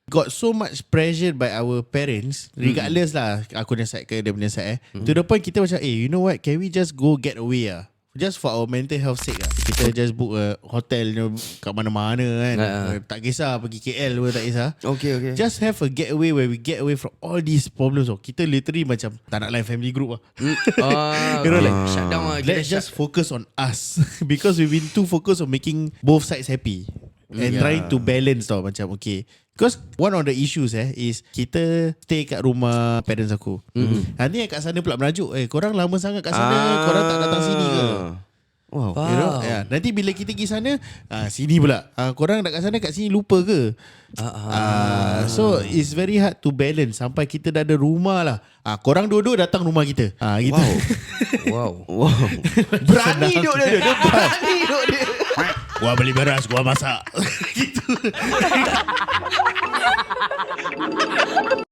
got so much pressure by our parents, regardless lah aku punya side ke dia punya side to the point kita macam you know what, can we just go get away just for our mental health sake kita just book a hotel kat mana-mana kan. Tak kisah pergi KL pun tak kisah. Okay. Just have a getaway where we get away from all these problems. Kita literally macam tak nak lain family group You know, like shut down let's just focus on us because we've been too focused on making both sides happy and trying to balance tau macam okay. Because one of the issues is kita stay kat rumah parents aku. Nanti kat sana pula merajuk, korang lama sangat kat sana, korang tak datang sini ke? Wow. You know? Nanti bila kita pergi sana, sini pula, korang kat sana kat sini lupa ke? So it's very hard to balance sampai kita dah ada rumah lah. Korang dua-dua datang rumah kita. Gitu. Wow. Berani duk dia. Berani duk dia. Gua beli beras, gua masak. Gitu.